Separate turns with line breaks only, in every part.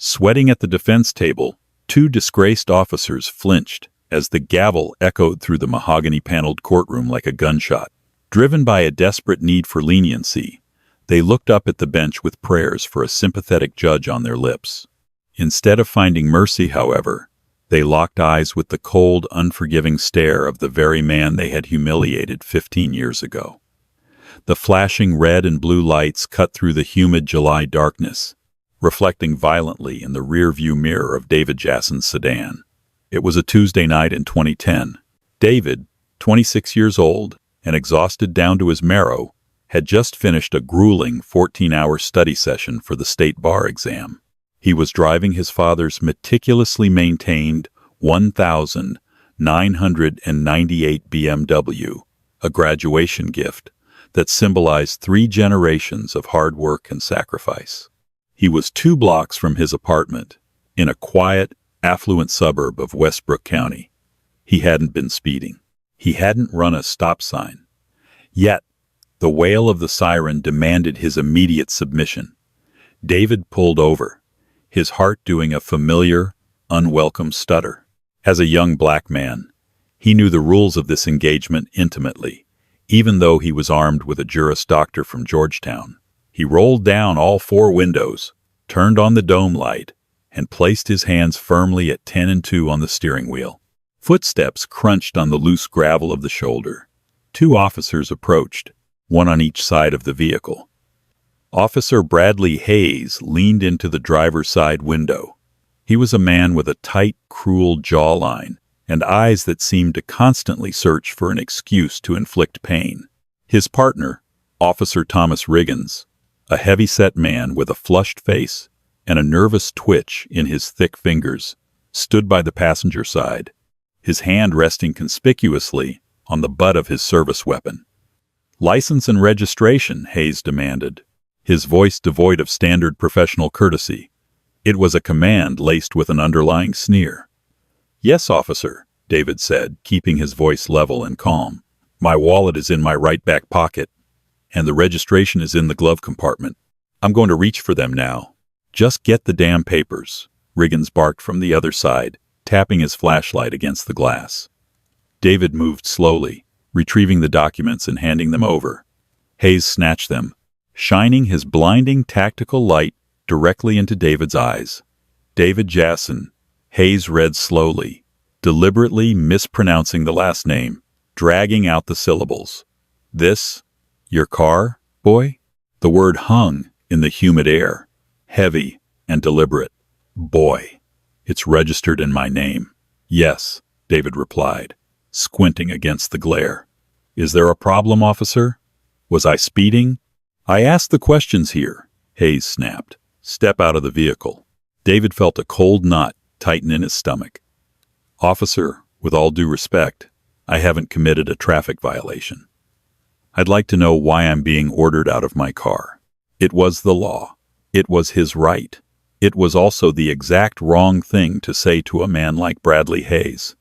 Sweating at the defense table, two disgraced officers flinched as the gavel echoed through the mahogany-paneled courtroom like a gunshot. Driven by a desperate need for leniency, they looked up at the bench with prayers for a sympathetic judge on their lips. Instead of finding mercy, however, they locked eyes with the cold, unforgiving stare of the very man they had humiliated 15 years ago. The flashing red and blue lights cut through the humid July darkness, reflecting violently in the rear-view mirror of David Jassen's sedan. It was a Tuesday night in 2010. David, 26 years old and exhausted down to his marrow, had just finished a grueling 14-hour study session for the state bar exam. He was driving his father's meticulously maintained 1,998 BMW, a graduation gift that symbolized 3 generations of hard work and sacrifice. He was 2 blocks from his apartment, in a quiet, affluent suburb of Westbrook County. He hadn't been speeding. He hadn't run a stop sign. Yet, the wail of the siren demanded his immediate submission. David pulled over, his heart doing a familiar, unwelcome stutter. As a young black man, he knew the rules of this engagement intimately, even though he was armed with a Juris Doctor from Georgetown. He rolled down all 4 windows, turned on the dome light, and placed his hands firmly at 10 and 2 on the steering wheel. Footsteps crunched on the loose gravel of the shoulder. 2 officers approached, one on each side of the vehicle. Officer Bradley Hayes leaned into the driver's side window. He was a man with a tight, cruel jawline and eyes that seemed to constantly search for an excuse to inflict pain. His partner, Officer Thomas Riggins, a heavy-set man with a flushed face and a nervous twitch in his thick fingers, stood by the passenger side, his hand resting conspicuously on the butt of his service weapon. "License and registration," Hayes demanded, his voice devoid of standard professional courtesy. It was a command laced with an underlying sneer. "Yes, officer," David said, keeping his voice level and calm. "My wallet is in my right back pocket, and the registration is in the glove compartment. I'm going to reach for them now." "Just get the damn papers," Riggins barked from the other side, tapping his flashlight against the glass. David moved slowly, retrieving the documents and handing them over. Hayes snatched them, shining his blinding tactical light directly into David's eyes. "David Jassen," Hayes read slowly, deliberately mispronouncing the last name, dragging out the syllables. "This, your car, boy?" The word hung in the humid air, heavy and deliberate. "Boy. It's registered in my name." "Yes," David replied, squinting against the glare. "Is there a problem, officer? Was I speeding?" "I asked the questions here," Hayes snapped. "Step out of the vehicle." David felt a cold knot tighten in his stomach. "Officer, with all due respect, I haven't committed a traffic violation. I'd like to know why I'm being ordered out of my car." It was the law. It was his right. It was also the exact wrong thing to say to a man like Bradley Hayes.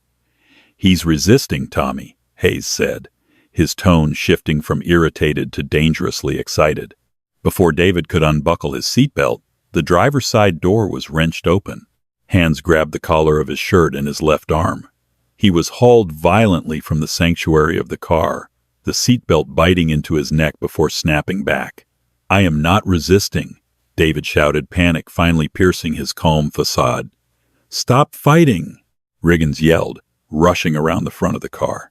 "He's resisting, Tommy," Hayes said, his tone shifting from irritated to dangerously excited. Before David could unbuckle his seatbelt, the driver's side door was wrenched open. Hands grabbed the collar of his shirt and his left arm. He was hauled violently from the sanctuary of the car, the seatbelt biting into his neck before snapping back. "I am not resisting," David shouted, panic finally piercing his calm facade. "Stop fighting," Riggins yelled, rushing around the front of the car.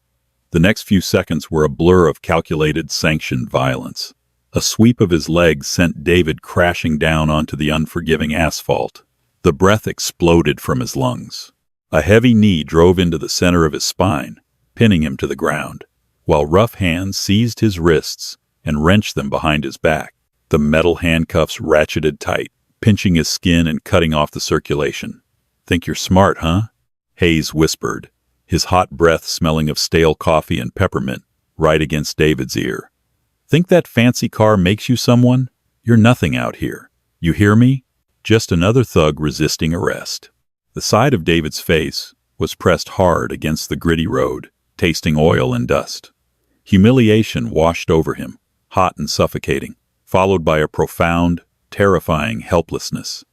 The next few seconds were a blur of calculated, sanctioned violence. A sweep of his legs sent David crashing down onto the unforgiving asphalt. The breath exploded from his lungs. A heavy knee drove into the center of his spine, pinning him to the ground, while rough hands seized his wrists and wrenched them behind his back. The metal handcuffs ratcheted tight, pinching his skin and cutting off the circulation. "Think you're smart, huh?" Hayes whispered, his hot breath smelling of stale coffee and peppermint, right against David's ear. "Think that fancy car makes you someone? You're nothing out here. You hear me? Just another thug resisting arrest." The side of David's face was pressed hard against the gritty road, tasting oil and dust. Humiliation washed over him, hot and suffocating, followed by a profound, terrifying helplessness.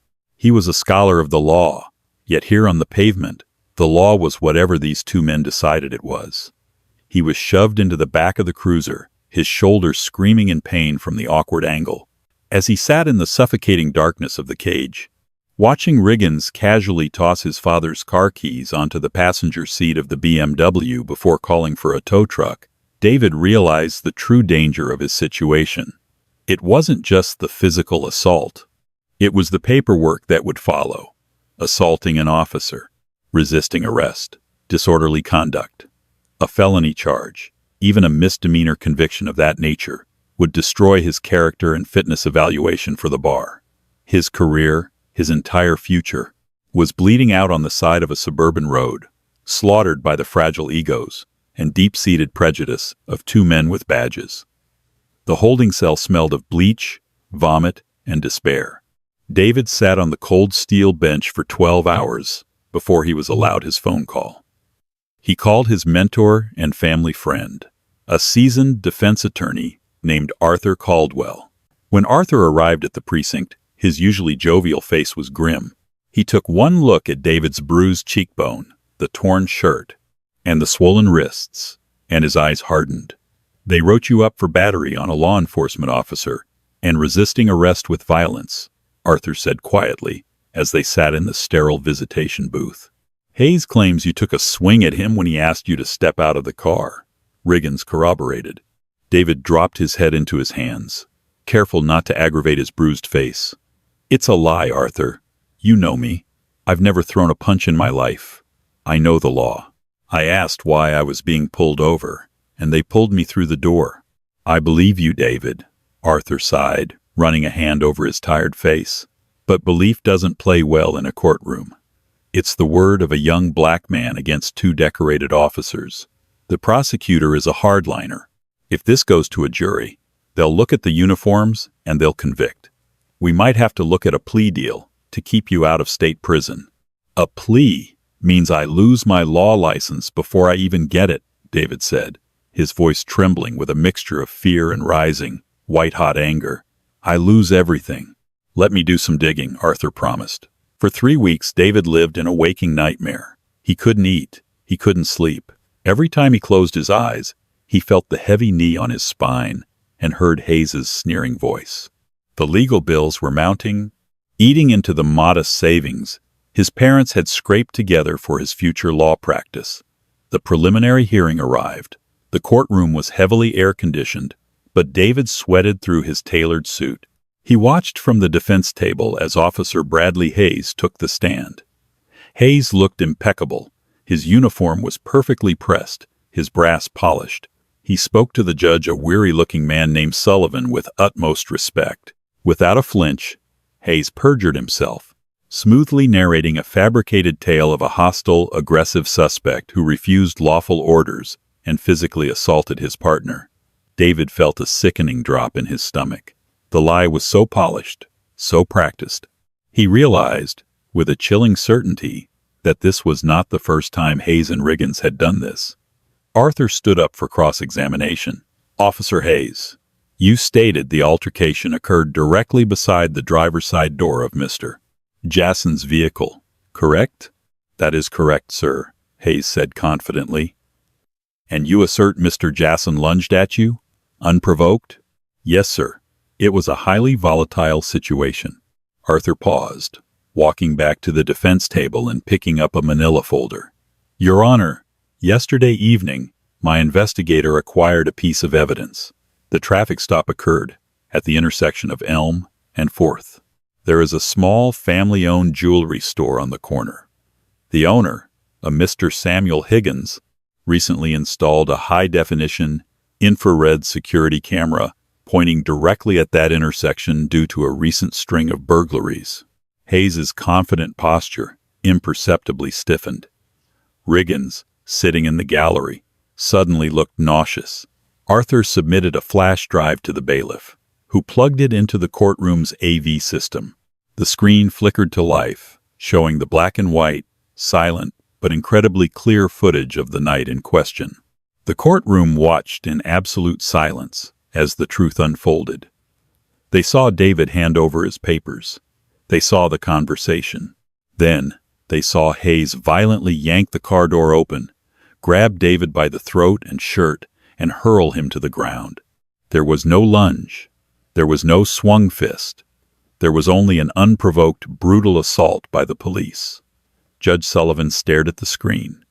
He was a scholar of the law, yet here on the pavement, the law was whatever these two men decided it was. He was shoved into the back of the cruiser, his shoulders screaming in pain from the awkward angle. As he sat in the suffocating darkness of the cage, watching Riggins casually toss his father's car keys onto the passenger seat of the BMW before calling for a tow truck, David realized the true danger of his situation. It wasn't just the physical assault. It was the paperwork that would follow. Assaulting an officer, resisting arrest, disorderly conduct. A felony charge, even a misdemeanor conviction of that nature, would destroy his character and fitness evaluation for the bar. His career, his entire future, was bleeding out on the side of a suburban road, slaughtered by the fragile egos and deep-seated prejudice of two men with badges. The holding cell smelled of bleach, vomit, and despair. David sat on the cold steel bench for 12 hours before he was allowed his phone call. He called his mentor and family friend, a seasoned defense attorney named Arthur Caldwell. When Arthur arrived at the precinct, his usually jovial face was grim. He took one look at David's bruised cheekbone, the torn shirt, and the swollen wrists, and his eyes hardened. "They wrote you up for battery on a law enforcement officer and resisting arrest with violence," Arthur said quietly as they sat in the sterile visitation booth. "Hayes claims you took a swing at him when he asked you to step out of the car," Riggins corroborated. David dropped his head into his hands, careful not to aggravate his bruised face. "It's a lie, Arthur. You know me. I've never thrown a punch in my life. I know the law. I asked why I was being pulled over, and they pulled me through the door." "I believe you, David," Arthur sighed, running a hand over his tired face. "But belief doesn't play well in a courtroom. It's the word of a young black man against two decorated officers. The prosecutor is a hardliner. If this goes to a jury, they'll look at the uniforms and they'll convict. We might have to look at a plea deal to keep you out of state prison." "A plea means I lose my law license before I even get it," David said, his voice trembling with a mixture of fear and rising, white-hot anger. "I lose everything." "Let me do some digging," Arthur promised. For 3 weeks, David lived in a waking nightmare. He couldn't eat. He couldn't sleep. Every time he closed his eyes, he felt the heavy knee on his spine and heard Hayes's sneering voice. The legal bills were mounting, eating into the modest savings his parents had scraped together for his future law practice. The preliminary hearing arrived. The courtroom was heavily air-conditioned, but David sweated through his tailored suit. He watched from the defense table as Officer Bradley Hayes took the stand. Hayes looked impeccable. His uniform was perfectly pressed, his brass polished. He spoke to the judge, a weary-looking man named Sullivan, with utmost respect. Without a flinch, Hayes perjured himself, smoothly narrating a fabricated tale of a hostile, aggressive suspect who refused lawful orders and physically assaulted his partner. David felt a sickening drop in his stomach. The lie was so polished, so practiced. He realized, with a chilling certainty, that this was not the first time Hayes and Riggins had done this. Arthur stood up for cross-examination. "Officer Hayes, you stated the altercation occurred directly beside the driver's side door of Mr. Jason's vehicle, correct?" "That is correct, sir," Hayes said confidently. "And you assert Mr. Jason lunged at you, unprovoked?" "Yes, sir. It was a highly volatile situation." Arthur paused, walking back to the defense table and picking up a manila folder. "Your Honor, yesterday evening, my investigator acquired a piece of evidence. The traffic stop occurred at the intersection of Elm and 4th. There is a small family-owned jewelry store on the corner. The owner, a Mr. Samuel Higgins, recently installed a high-definition infrared security camera pointing directly at that intersection due to a recent string of burglaries." Hayes's confident posture imperceptibly stiffened. Riggins, sitting in the gallery, suddenly looked nauseous. Arthur submitted a flash drive to the bailiff, who plugged it into the courtroom's AV system. The screen flickered to life, showing the black and white, silent, but incredibly clear footage of the night in question. The courtroom watched in absolute silence as the truth unfolded. They saw David hand over his papers, They saw the conversation. Then, they saw Hayes violently yank the car door open, grab David by the throat and shirt, and hurl him to the ground. There was no lunge. There was no swung fist. There was only an unprovoked, brutal assault by the police. Judge Sullivan stared at the screen,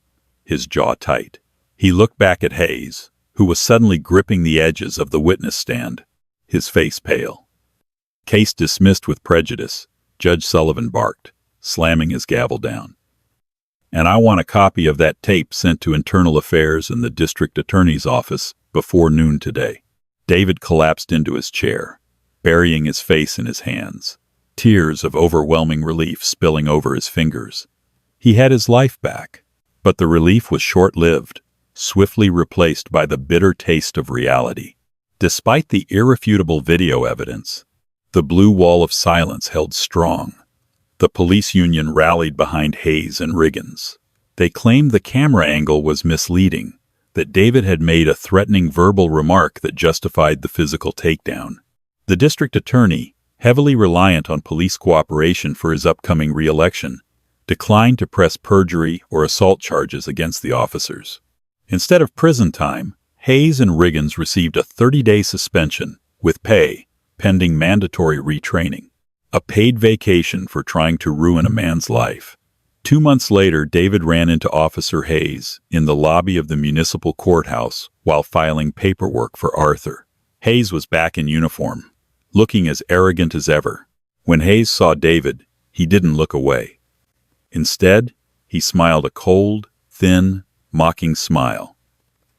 his jaw tight. He looked back at Hayes, who was suddenly gripping the edges of the witness stand, his face pale. "Case dismissed with prejudice," Judge Sullivan barked, slamming his gavel down. "And I want a copy of that tape sent to Internal Affairs and the District Attorney's Office before noon today." David collapsed into his chair, burying his face in his hands, tears of overwhelming relief spilling over his fingers. He had his life back, but the relief was short-lived, swiftly replaced by the bitter taste of reality. Despite the irrefutable video evidence, the blue wall of silence held strong. The police union rallied behind Hayes and Riggins. They claimed the camera angle was misleading, that David had made a threatening verbal remark that justified the physical takedown. The district attorney, heavily reliant on police cooperation for his upcoming re-election, declined to press perjury or assault charges against the officers. Instead of prison time, Hayes and Riggins received a 30-day suspension, with pay, pending mandatory retraining. A paid vacation for trying to ruin a man's life. 2 months later, David ran into Officer Hayes in the lobby of the municipal courthouse while filing paperwork for Arthur. Hayes was back in uniform, looking as arrogant as ever. When Hayes saw David, he didn't look away. Instead, he smiled a cold, thin, mocking smile.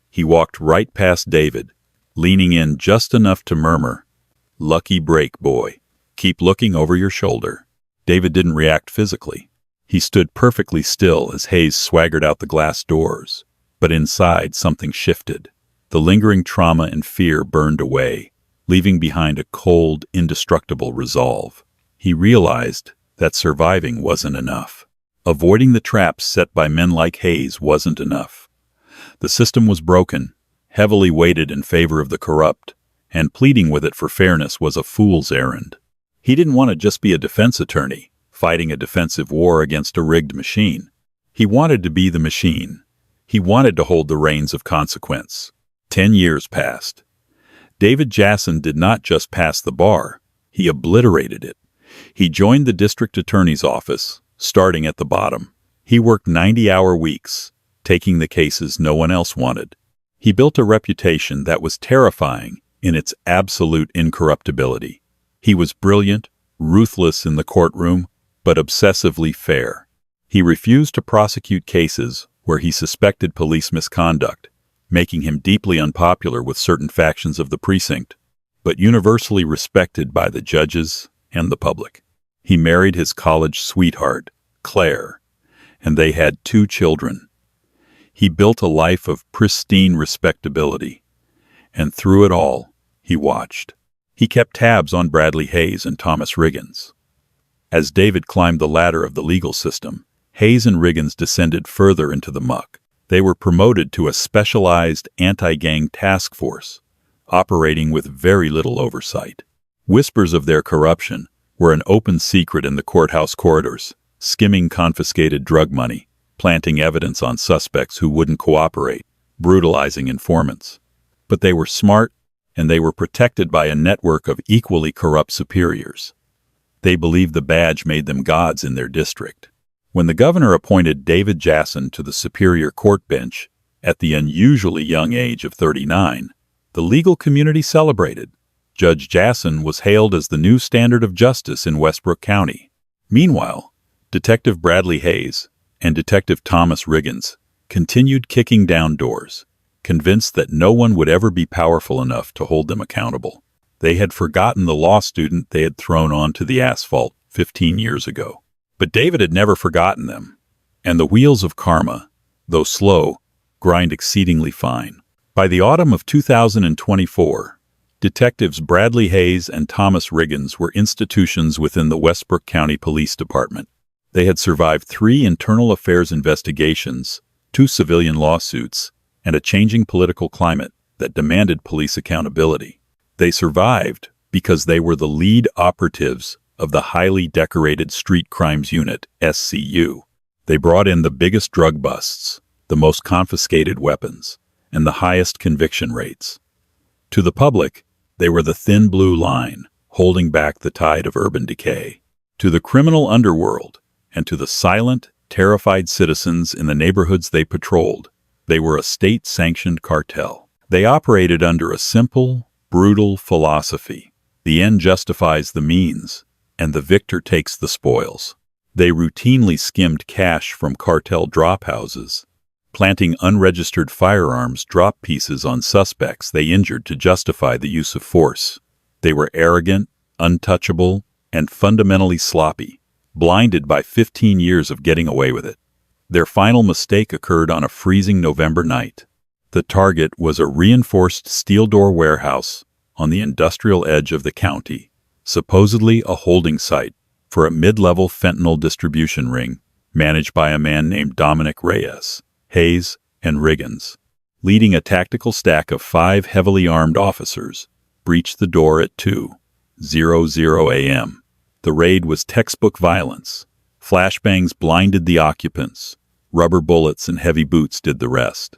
He walked right past David, leaning in just enough to murmur, "Lucky break, boy. Keep looking over your shoulder." David didn't react physically. He stood perfectly still as Hayes swaggered out the glass doors. But inside, something shifted. The lingering trauma and fear burned away, leaving behind a cold, indestructible resolve. He realized that surviving wasn't enough. Avoiding the traps set by men like Hayes wasn't enough. The system was broken, heavily weighted in favor of the corrupt, and pleading with it for fairness was a fool's errand. He didn't want to just be a defense attorney, fighting a defensive war against a rigged machine. He wanted to be the machine. He wanted to hold the reins of consequence. 10 years passed. David Jasson did not just pass the bar, he obliterated it. He joined the district attorney's office, starting at the bottom. He worked 90-hour weeks, taking the cases no one else wanted. He built a reputation that was terrifying in its absolute incorruptibility. He was brilliant, ruthless in the courtroom, but obsessively fair. He refused to prosecute cases where he suspected police misconduct, making him deeply unpopular with certain factions of the precinct, but universally respected by the judges and the public. He married his college sweetheart, Claire, and they had 2 children. He built a life of pristine respectability, and through it all, he watched. He kept tabs on Bradley Hayes and Thomas Riggins. As David climbed the ladder of the legal system, Hayes and Riggins descended further into the muck. They were promoted to a specialized anti-gang task force, operating with very little oversight. Whispers of their corruption were an open secret in the courthouse corridors, skimming confiscated drug money, planting evidence on suspects who wouldn't cooperate, brutalizing informants. But they were smart, and they were protected by a network of equally corrupt superiors. They believed the badge made them gods in their district. When the governor appointed David Jasson to the Superior Court bench at the unusually young age of 39, the legal community celebrated. Judge Jasson was hailed as the new standard of justice in Westbrook County. Meanwhile, Detective Bradley Hayes and Detective Thomas Riggins continued kicking down doors, convinced that no one would ever be powerful enough to hold them accountable. They had forgotten the law student they had thrown onto the asphalt 15 years ago. But David had never forgotten them, and the wheels of karma, though slow, grind exceedingly fine. By the autumn of 2024, Detectives Bradley Hayes and Thomas Riggins were institutions within the Westbrook County Police Department. They had survived 3 internal affairs investigations, 2 civilian lawsuits, and a changing political climate that demanded police accountability. They survived because they were the lead operatives of the highly decorated Street Crimes Unit, SCU. They brought in the biggest drug busts, the most confiscated weapons, and the highest conviction rates. To the public, they were the thin blue line, holding back the tide of urban decay. To the criminal underworld, and to the silent, terrified citizens in the neighborhoods they patrolled, they were a state-sanctioned cartel. They operated under a simple, brutal philosophy. The end justifies the means, and the victor takes the spoils. They routinely skimmed cash from cartel drop houses, planting unregistered firearms drop pieces on suspects they injured to justify the use of force. They were arrogant, untouchable, and fundamentally sloppy, blinded by 15 years of getting away with it. Their final mistake occurred on a freezing November night. The target was a reinforced steel door warehouse on the industrial edge of the county, supposedly a holding site for a mid-level fentanyl distribution ring managed by a man named Dominic Reyes. Hayes and Riggins, leading a tactical stack of 5 heavily armed officers, breached the door at 2:00 a.m. The raid was textbook violence. Flashbangs blinded the occupants. Rubber bullets and heavy boots did the rest.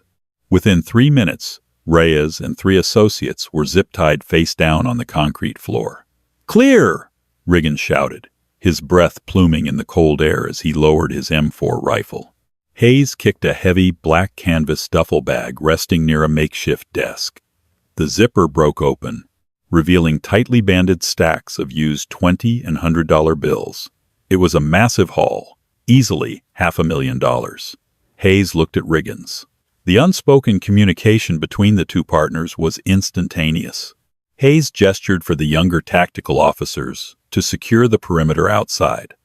Within 3 minutes, Reyes and 3 associates were zip-tied face down on the concrete floor. "Clear!" Riggins shouted, his breath pluming in the cold air as he lowered his M4 rifle. Hayes kicked a heavy, black canvas duffel bag resting near a makeshift desk. The zipper broke open, revealing tightly banded stacks of used $20 and $100 bills. It was a massive haul, easily $500,000. Hayes looked at Riggins. The unspoken communication between the two partners was instantaneous. Hayes gestured for the younger tactical officers to secure the perimeter outside,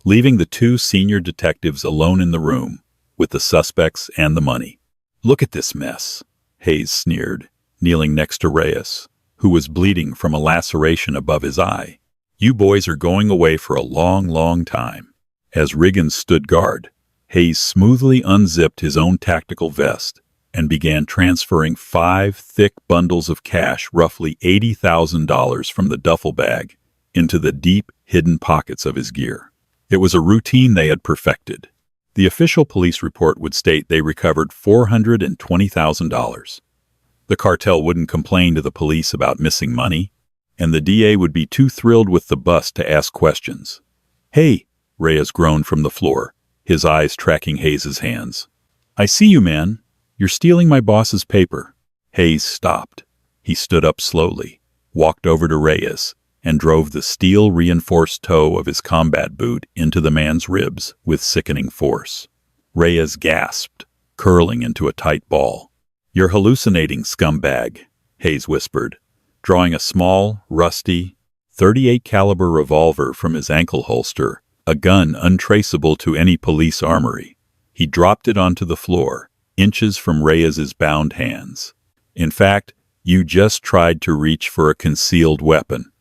leaving the 2 senior detectives alone in the room with the suspects and the money. "Look at this mess," Hayes sneered, kneeling next to Reyes, who was bleeding from a laceration above his eye. "You boys are going away for a long, long time." As Riggins stood guard, Hayes smoothly unzipped his own tactical vest and began transferring 5 thick bundles of cash, roughly $80,000 from the duffel bag, into the deep, hidden pockets of his gear. It was a routine they had perfected. The official police report would state they recovered $420,000. The cartel wouldn't complain to the police about missing money, and the DA would be too thrilled with the bust to ask questions. "Hey," Reyes groaned from the floor, his eyes tracking Hayes' hands. "I see you, man. You're stealing my boss's paper." Hayes stopped. He stood up slowly, walked over to Reyes, and drove the steel-reinforced toe of his combat boot into the man's ribs with sickening force. Reyes gasped, curling into a tight ball. "You're hallucinating, scumbag," Hayes whispered, drawing a small, rusty, .38 caliber revolver from his ankle holster, a gun untraceable to any police armory. He dropped it onto the floor, inches from Reyes's bound hands. "In fact, you just tried to reach for a concealed weapon.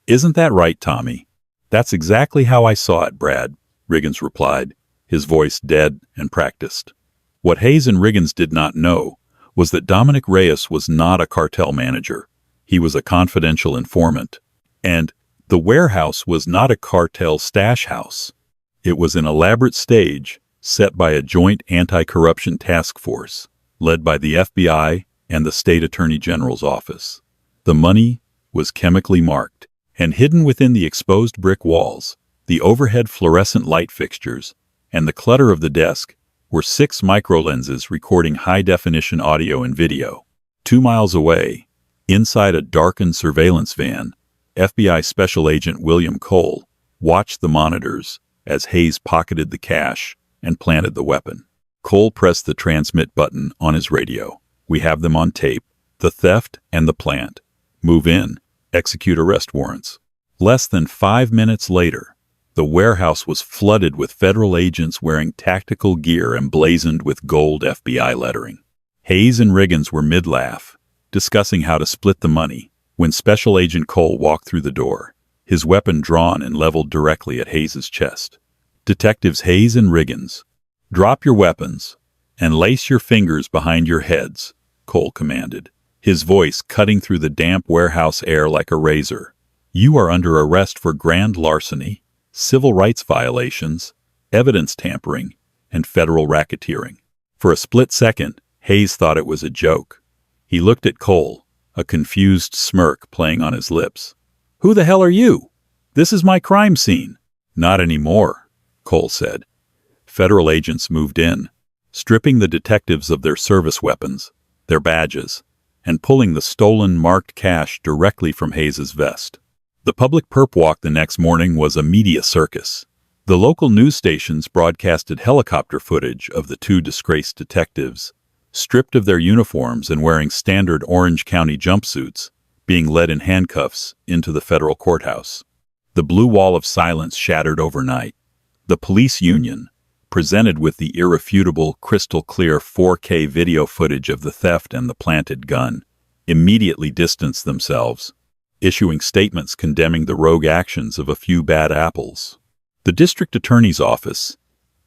Isn't that right, Tommy?" "That's exactly how I saw it, Brad," Riggins replied, his voice dead and practiced. What Hayes and Riggins did not know was that Dominic Reyes was not a cartel manager. He was a confidential informant. And the warehouse was not a cartel stash house. It was an elaborate stage set by a joint anti-corruption task force led by the FBI and the State Attorney General's office. The money was chemically marked, and hidden within the exposed brick walls, the overhead fluorescent light fixtures, and the clutter of the desk were 6 microlenses recording high-definition audio and video. 2 miles away, inside a darkened surveillance van, FBI Special Agent William Cole watched the monitors as Hayes pocketed the cash and planted the weapon. Cole pressed the transmit button on his radio. "We have them on tape. The theft and the plant. Move in. Execute arrest warrants." Less than 5 minutes later, the warehouse was flooded with federal agents wearing tactical gear emblazoned with gold FBI lettering. Hayes and Riggins were mid-laugh, discussing how to split the money, when Special Agent Cole walked through the door, his weapon drawn and leveled directly at Hayes' chest. "Detectives Hayes and Riggins, drop your weapons and lace your fingers behind your heads," Cole commanded, his voice cutting through the damp warehouse air like a razor. You are under arrest for grand larceny, civil rights violations, evidence tampering, and federal racketeering." For a split second, Hayes thought it was a joke. He looked at Cole, a confused smirk playing on his lips. "Who the hell are you? This is my crime scene." "Not anymore," Cole said. Federal agents moved in, stripping the detectives of their service weapons, their badges, and pulling the stolen marked cash directly from Hayes's vest. The public perp walk the next morning was a media circus. The local news stations broadcasted helicopter footage of the two disgraced detectives, stripped of their uniforms and wearing standard Orange County jumpsuits, being led in handcuffs into the federal courthouse. The blue wall of silence shattered overnight. The police union, presented with the irrefutable, crystal-clear 4K video footage of the theft and the planted gun, immediately distanced themselves, issuing statements condemning the rogue actions of a few bad apples. The district attorney's office,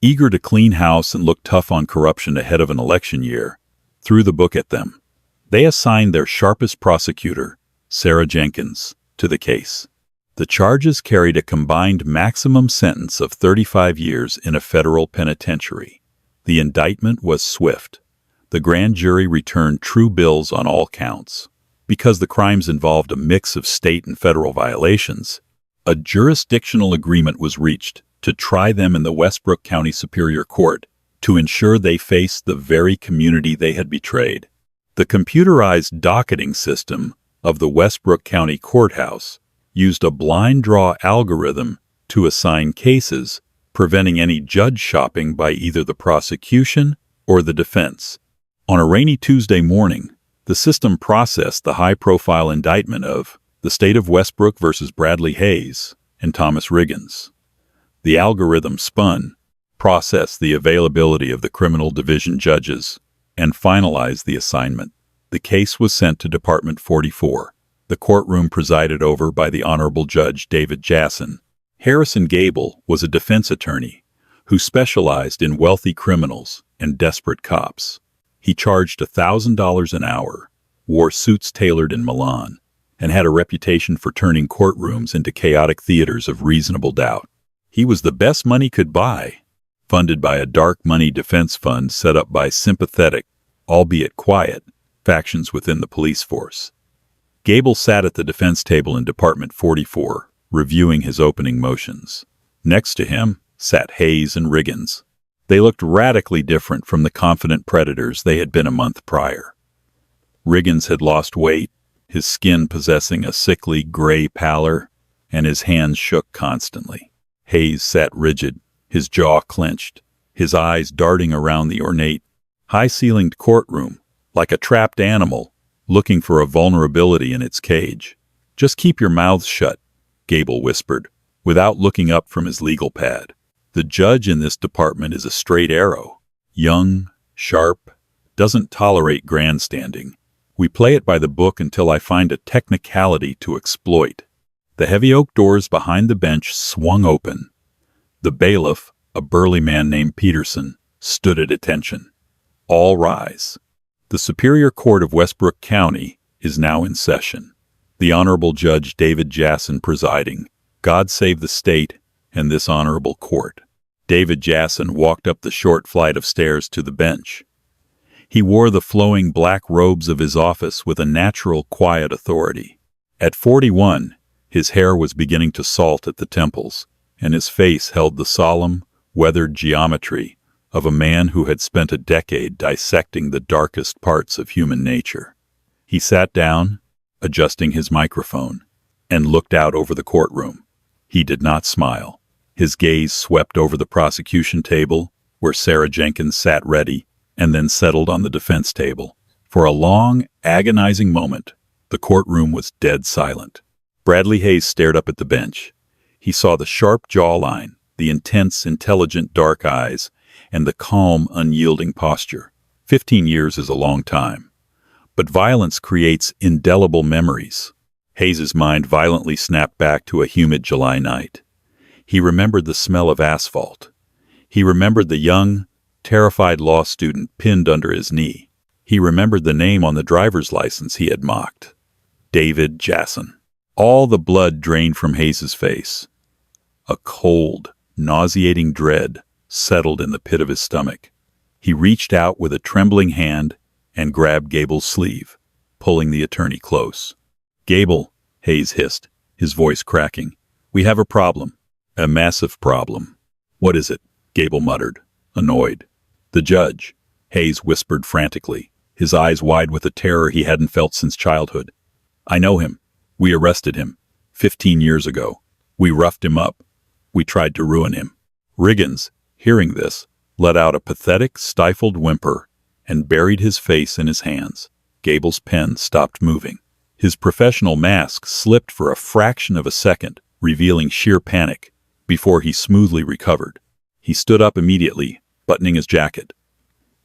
eager to clean house and look tough on corruption ahead of an election year, threw the book at them. They assigned their sharpest prosecutor, Sarah Jenkins, to the case. The charges carried a combined maximum sentence of 35 years in a federal penitentiary. The indictment was swift. The grand jury returned true bills on all counts. Because the crimes involved a mix of state and federal violations, a jurisdictional agreement was reached to try them in the Westbrook County Superior Court to ensure they faced the very community they had betrayed. The computerized docketing system of the Westbrook County Courthouse used a blind draw algorithm to assign cases, preventing any judge shopping by either the prosecution or the defense. On a rainy Tuesday morning, the system processed the high-profile indictment of the State of Westbrook versus Bradley Hayes and Thomas Riggins. The algorithm spun, processed the availability of the criminal division judges, and finalized the assignment. The case was sent to Department 44, the courtroom presided over by the Honorable Judge David Jasson. Harrison Gable was a defense attorney who specialized in wealthy criminals and desperate cops. He charged $1,000 an hour, wore suits tailored in Milan, and had a reputation for turning courtrooms into chaotic theaters of reasonable doubt. He was the best money could buy, funded by a dark money defense fund set up by sympathetic, albeit quiet, factions within the police force. Gable sat at the defense table in Department 44, reviewing his opening motions. Next to him sat Hayes and Riggins. They looked radically different from the confident predators they had been a month prior. Riggins had lost weight, his skin possessing a sickly gray pallor, and his hands shook constantly. Hayes sat rigid, his jaw clenched, his eyes darting around the ornate, high-ceilinged courtroom like a trapped animal looking for a vulnerability in its cage. "Just keep your mouths shut," Gable whispered, without looking up from his legal pad. "The judge in this department is a straight arrow. Young, sharp, doesn't tolerate grandstanding. We play it by the book until I find a technicality to exploit." The heavy oak doors behind the bench swung open. The bailiff, a burly man named Peterson, stood at attention. "All rise. The Superior Court of Westbrook County is now in session. The Honorable Judge David Jasson presiding. God save the state and this honorable court." David Jasson walked up the short flight of stairs to the bench. He wore the flowing black robes of his office with a natural, quiet authority. At 41, his hair was beginning to salt at the temples, and his face held the solemn, weathered geometry of a man who had spent a decade dissecting the darkest parts of human nature. He sat down, adjusting his microphone, and looked out over the courtroom. He did not smile. His gaze swept over the prosecution table, where Sarah Jenkins sat ready, and then settled on the defense table. For a long, agonizing moment, the courtroom was dead silent. Bradley Hayes stared up at the bench. He saw the sharp jawline, the intense, intelligent dark eyes, and the calm, unyielding posture. 15 years is a long time. But violence creates indelible memories. Hayes's mind violently snapped back to a humid July night. He remembered the smell of asphalt. He remembered the young, terrified law student pinned under his knee. He remembered the name on the driver's license he had mocked. David Jasson. All the blood drained from Hayes's face. A cold, nauseating dread settled in the pit of his stomach. He reached out with a trembling hand and grabbed Gable's sleeve, pulling the attorney close. "Gable," Hayes hissed, his voice cracking, "we have a problem. A massive problem." "What is it?" Gable muttered, annoyed. "The judge," Hayes whispered frantically, his eyes wide with a terror he hadn't felt since childhood. "I know him. We arrested him 15 years ago. We roughed him up. We tried to ruin him." Riggins, hearing this, let out a pathetic, stifled whimper and buried his face in his hands. Gable's pen stopped moving. His professional mask slipped for a fraction of a second, revealing sheer panic, before he smoothly recovered. He stood up immediately, buttoning his jacket.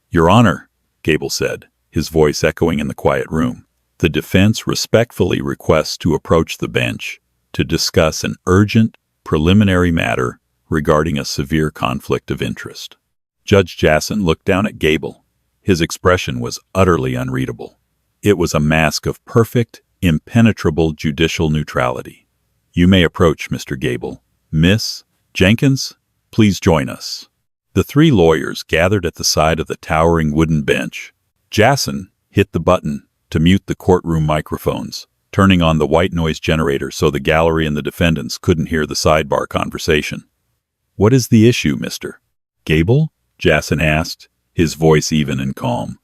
"Your Honor," Gable said, his voice echoing in the quiet room, "the defense respectfully requests to approach the bench to discuss an urgent, preliminary matter regarding a severe conflict of interest." Judge Jasson looked down at Gable. His expression was utterly unreadable. It was a mask of perfect, impenetrable judicial neutrality. "You may approach, Mr. Gable. Miss Jenkins, please join us." The three lawyers gathered at the side of the towering wooden bench. Jasson hit the button to mute the courtroom microphones, turning on the white noise generator so the gallery and the defendants couldn't hear the sidebar conversation. "What is the issue, Mr. Gable?" Jasson asked, his voice even and calm.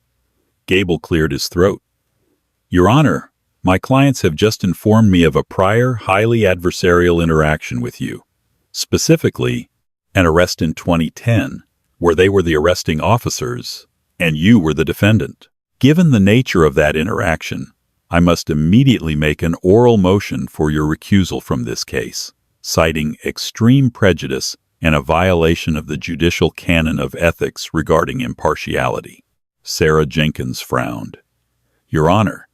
Gable cleared his throat. "Your Honor, my clients have just informed me of a prior, highly adversarial interaction with you. Specifically, an arrest in 2010, where they were the arresting officers, and you were the defendant. Given the nature of that interaction, I must immediately make an oral motion for your recusal from this case, citing extreme prejudice and a violation of the judicial canon of ethics regarding impartiality." Sarah Jenkins frowned. "Your Honor,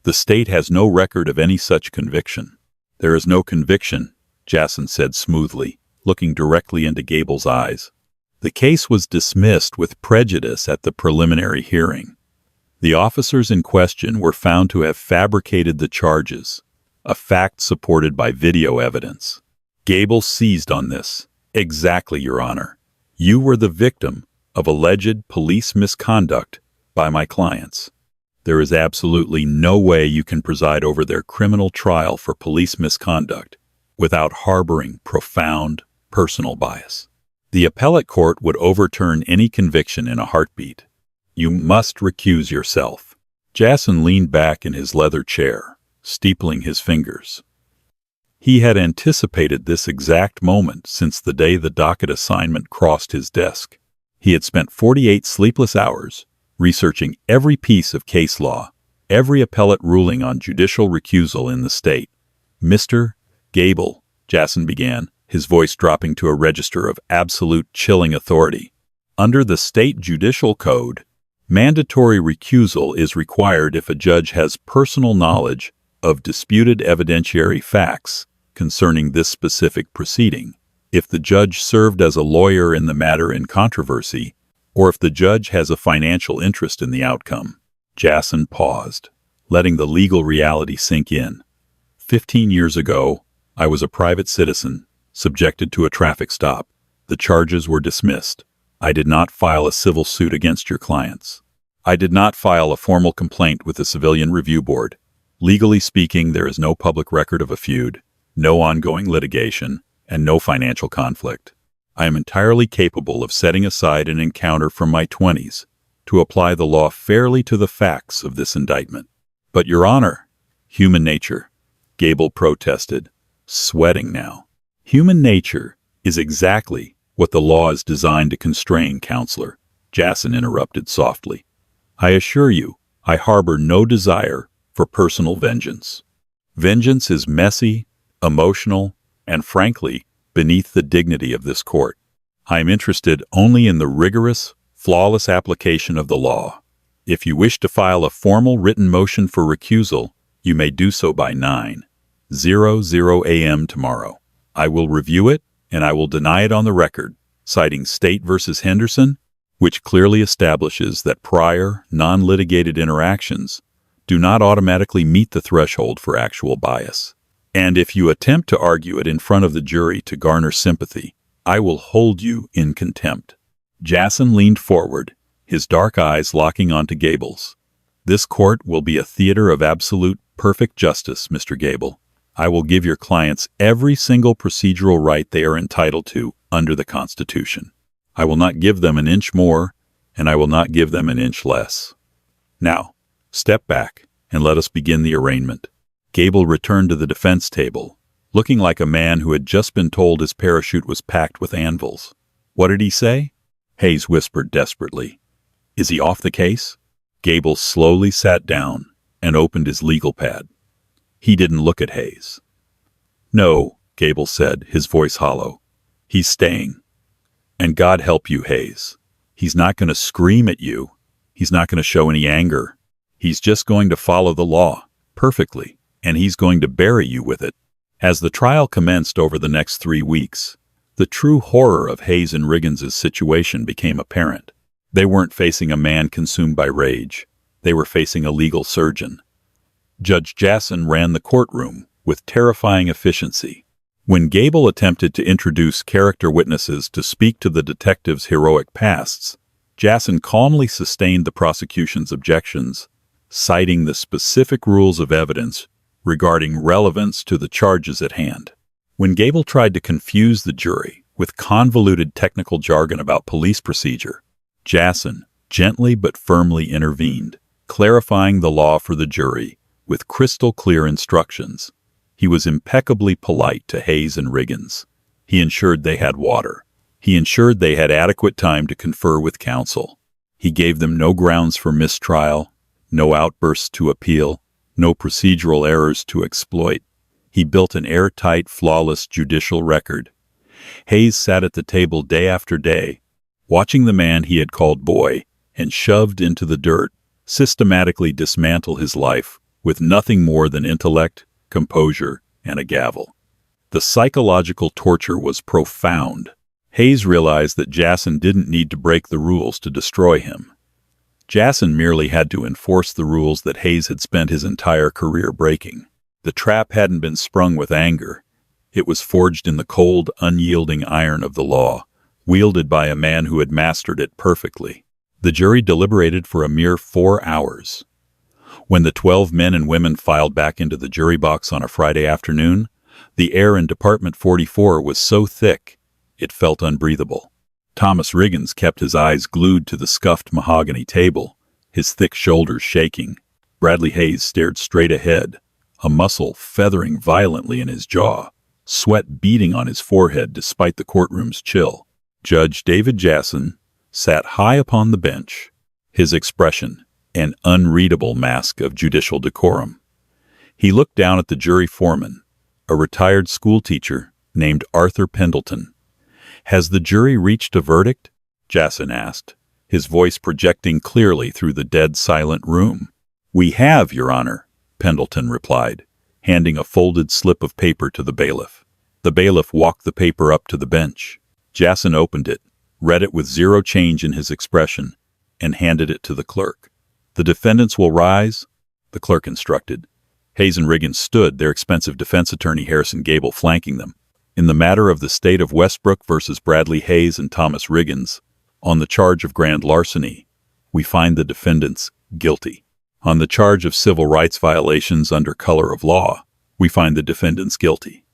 the state has no record of any such conviction." "There is no conviction," Jasson said smoothly, looking directly into Gable's eyes. "The case was dismissed with prejudice at the preliminary hearing. The officers in question were found to have fabricated the charges, a fact supported by video evidence." Gable seized on this. "Exactly, Your Honor. You were the victim of alleged police misconduct by my clients. There is absolutely no way you can preside over their criminal trial for police misconduct without harboring profound personal bias. The appellate court would overturn any conviction in a heartbeat. You must recuse yourself." Jasson leaned back in his leather chair, steepling his fingers. He had anticipated this exact moment since the day the docket assignment crossed his desk. He had spent 48 sleepless hours researching every piece of case law, every appellate ruling on judicial recusal in the state. "Mr. Gable," Jasson began, his voice dropping to a register of absolute chilling authority. "Under the state judicial code, mandatory recusal is required if a judge has personal knowledge of disputed evidentiary facts concerning this specific proceeding, if the judge served as a lawyer in the matter in controversy, or if the judge has a financial interest in the outcome." Jasson paused, letting the legal reality sink in. 15 years ago, I was a private citizen, subjected to a traffic stop. The charges were dismissed. I did not file a civil suit against your clients. I did not file a formal complaint with the Civilian Review Board. Legally speaking, there is no public record of a feud, no ongoing litigation, and no financial conflict. I am entirely capable of setting aside an encounter from my 20s to apply the law fairly to the facts of this indictment. "But, Your Honor," "Human nature," Gable protested, sweating now. "Human nature is exactly what the law is designed to constrain, Counselor," Jasson interrupted softly. "I assure you, I harbor no desire for personal vengeance. Vengeance is messy, emotional, and frankly, beneath the dignity of this court. I am interested only in the rigorous, flawless application of the law. If you wish to file a formal written motion for recusal, you may do so by 9:00 a.m. tomorrow. I will review it, and I will deny it on the record, citing State v. Henderson, which clearly establishes that prior, non-litigated interactions do not automatically meet the threshold for actual bias. And if you attempt to argue it in front of the jury to garner sympathy, I will hold you in contempt." Jason leaned forward, his dark eyes locking onto Gable's. "This court will be a theater of absolute, perfect justice, Mr. Gable. I will give your clients every single procedural right they are entitled to under the Constitution. I will not give them an inch more, and I will not give them an inch less. Now, step back, and let us begin the arraignment." Gable returned to the defense table, looking like a man who had just been told his parachute was packed with anvils. "What did he say?" Hayes whispered desperately. "Is he off the case?" Gable slowly sat down and opened his legal pad. He didn't look at Hayes. "No," Gable said, his voice hollow. "He's staying. And God help you, Hayes. He's not going to scream at you. He's not going to show any anger. He's just going to follow the law perfectly, and he's going to bury you with it." As the trial commenced over the next 3 weeks, the true horror of Hayes and Riggins's situation became apparent. They weren't facing a man consumed by rage. They were facing a legal surgeon. Judge Jason ran the courtroom with terrifying efficiency. When Gable attempted to introduce character witnesses to speak to the detectives' heroic pasts, Jason calmly sustained the prosecution's objections, citing the specific rules of evidence regarding relevance to the charges at hand. When Gable tried to confuse the jury with convoluted technical jargon about police procedure, Jason gently but firmly intervened, clarifying the law for the jury with crystal-clear instructions. He was impeccably polite to Hayes and Riggins. He ensured they had water. He ensured they had adequate time to confer with counsel. He gave them no grounds for mistrial, no outbursts to appeal, no procedural errors to exploit. He built an airtight, flawless judicial record. Hayes sat at the table day after day, watching the man he had called boy and shoved into the dirt systematically dismantle his life with nothing more than intellect, composure, and a gavel. The psychological torture was profound. Hayes realized that Jason didn't need to break the rules to destroy him. Jason merely had to enforce the rules that Hayes had spent his entire career breaking. The trap hadn't been sprung with anger. It was forged in the cold, unyielding iron of the law, wielded by a man who had mastered it perfectly. The jury deliberated for a mere 4 hours. When the 12 men and women filed back into the jury box on a Friday afternoon, the air in Department 44 was so thick, it felt unbreathable. Thomas Riggins kept his eyes glued to the scuffed mahogany table, his thick shoulders shaking. Bradley Hayes stared straight ahead, a muscle feathering violently in his jaw, sweat beading on his forehead despite the courtroom's chill. Judge David Jason sat high upon the bench, his expression an unreadable mask of judicial decorum. He looked down at the jury foreman, a retired schoolteacher named Arthur Pendleton. "Has the jury reached a verdict?" Jason asked, his voice projecting clearly through the dead silent room. "We have, Your Honor," Pendleton replied, handing a folded slip of paper to the bailiff. The bailiff walked the paper up to the bench. Jason opened it, read it with zero change in his expression, and handed it to the clerk. "The defendants will rise," the clerk instructed. Hayes and Riggins stood, their expensive defense attorney Harrison Gable flanking them. In the matter of the state of Westbrook versus Bradley Hayes and Thomas Riggins, on the charge of grand larceny, we find the defendants guilty. On the charge of civil rights violations under color of law, we find the defendants guilty.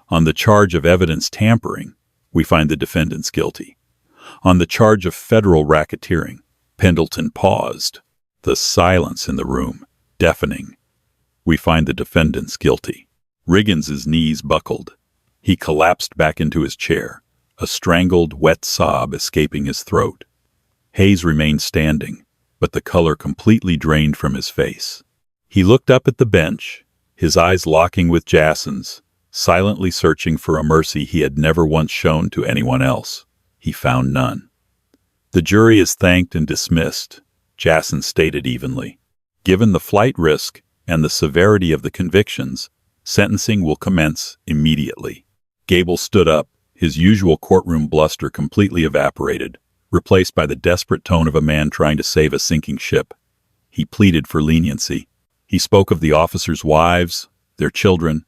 On the charge of evidence tampering, we find the defendants guilty. On the charge of federal racketeering, Pendleton paused, the silence in the room deafening. We find the defendants guilty. Riggins's knees buckled. He collapsed back into his chair, a strangled, wet sob escaping his throat. Hayes remained standing, but the color completely drained from his face. He looked up at the bench, his eyes locking with Jason's, silently searching for a mercy he had never once shown to anyone else. He found none. "The jury is thanked and dismissed," Jason stated evenly. "Given the flight risk and the severity of the convictions, sentencing will commence immediately." Gable stood up, his usual courtroom bluster completely evaporated, replaced by the desperate tone of a man trying to save a sinking ship. He pleaded for leniency. He spoke of the officers' wives, their children,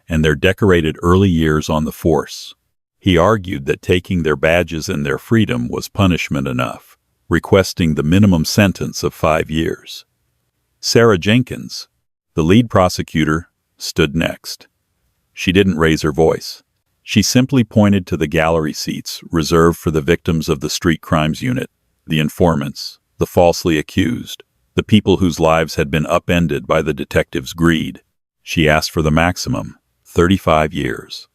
and their decorated early years on the force. He argued that taking their badges and their freedom was punishment enough, requesting the minimum sentence of 5 years. Sarah Jenkins, the lead prosecutor, stood next. She didn't raise her voice. She simply pointed to the gallery seats reserved for the victims of the street crimes unit, the informants, the falsely accused, the people whose lives had been upended by the detective's greed. She asked for the maximum, 35 years.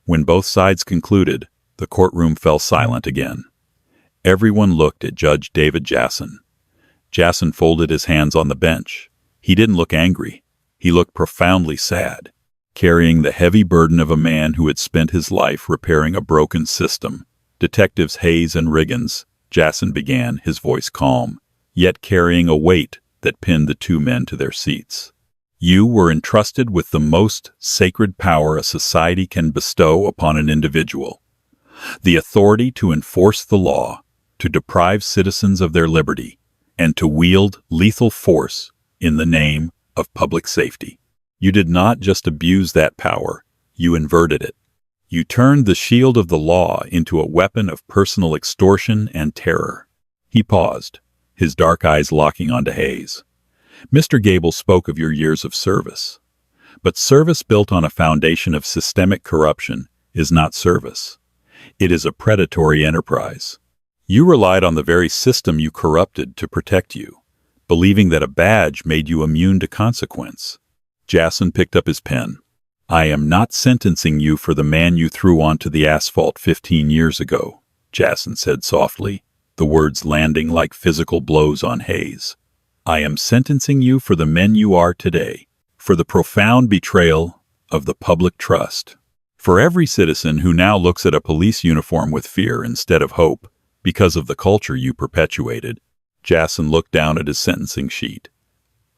When both sides concluded, the courtroom fell silent again. Everyone looked at Judge David Jasson. Jasson folded his hands on the bench. He didn't look angry. He looked profoundly sad, carrying the heavy burden of a man who had spent his life repairing a broken system. Detectives Hayes and Riggins, Jasson began, his voice calm, yet carrying a weight that pinned the two men to their seats. You were entrusted with the most sacred power a society can bestow upon an individual, the authority to enforce the law, to deprive citizens of their liberty, and to wield lethal force in the name of public safety. You did not just abuse that power, you inverted it. You turned the shield of the law into a weapon of personal extortion and terror. He paused, his dark eyes locking onto Hayes. Mr. Gable spoke of your years of service. But service built on a foundation of systemic corruption is not service. It is a predatory enterprise. You relied on the very system you corrupted to protect you, believing that a badge made you immune to consequence. Jasson picked up his pen. I am not sentencing you for the man you threw onto the asphalt 15 years ago, Jasson said softly, the words landing like physical blows on Hayes. I am sentencing you for the men you are today, for the profound betrayal of the public trust. For every citizen who now looks at a police uniform with fear instead of hope because of the culture you perpetuated. Jasson looked down at his sentencing sheet.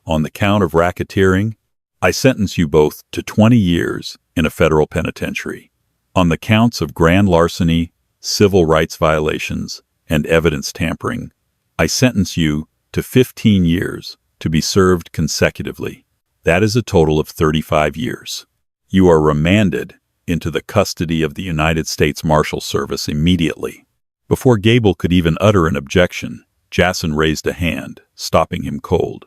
On the count of racketeering, I sentence you both to 20 years in a federal penitentiary. On the counts of grand larceny, civil rights violations, and evidence tampering, I sentence you to 15 years to be served consecutively. That is a total of 35 years. You are remanded into the custody of the United States Marshal Service immediately. Before Gable could even utter an objection, Jasson raised a hand, stopping him cold.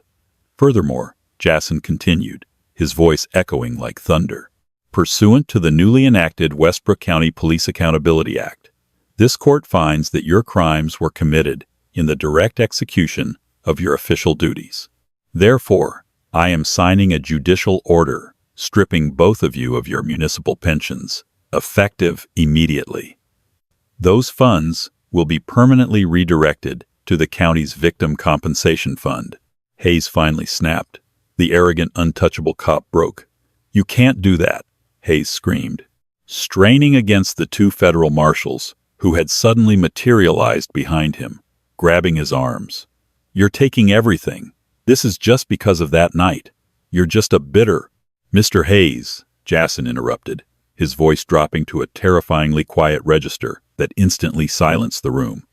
Furthermore, Jasson continued, his voice echoing like thunder. Pursuant to the newly enacted Westbrook County Police Accountability Act, this court finds that your crimes were committed in the direct execution of your official duties. Therefore, I am signing a judicial order stripping both of you of your municipal pensions, effective immediately. Those funds will be permanently redirected to the county's Victim Compensation Fund. Hayes finally snapped. The arrogant, untouchable cop broke. You can't do that, Hayes screamed, straining against the two federal marshals who had suddenly materialized behind him, grabbing his arms. You're taking everything. This is just because of that night. You're just a bitter... Mr. Hayes, Jasson interrupted, his voice dropping to a terrifyingly quiet register that instantly silenced the room.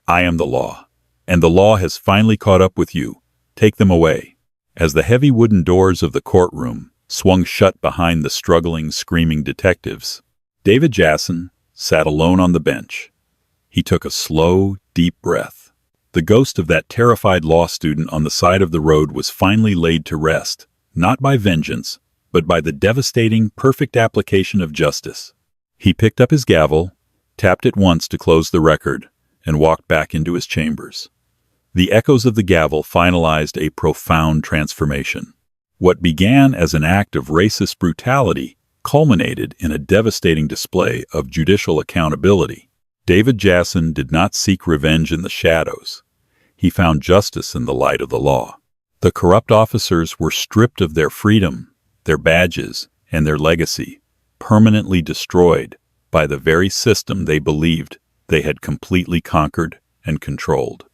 I am the law, and the law has finally caught up with you. Take them away. As the heavy wooden doors of the courtroom swung shut behind the struggling, screaming detectives, David Jasson sat alone on the bench. He took a slow, deep breath. The ghost of that terrified law student on the side of the road was finally laid to rest, not by vengeance, but by the devastating, perfect application of justice. He picked up his gavel, tapped it once to close the record, and walked back into his chambers. The echoes of the gavel finalized a profound transformation. What began as an act of racist brutality culminated in a devastating display of judicial accountability. David Jasson did not seek revenge in the shadows. He found justice in the light of the law. The corrupt officers were stripped of their freedom, their badges, and their legacy, permanently destroyed by the very system they believed they had completely conquered and controlled.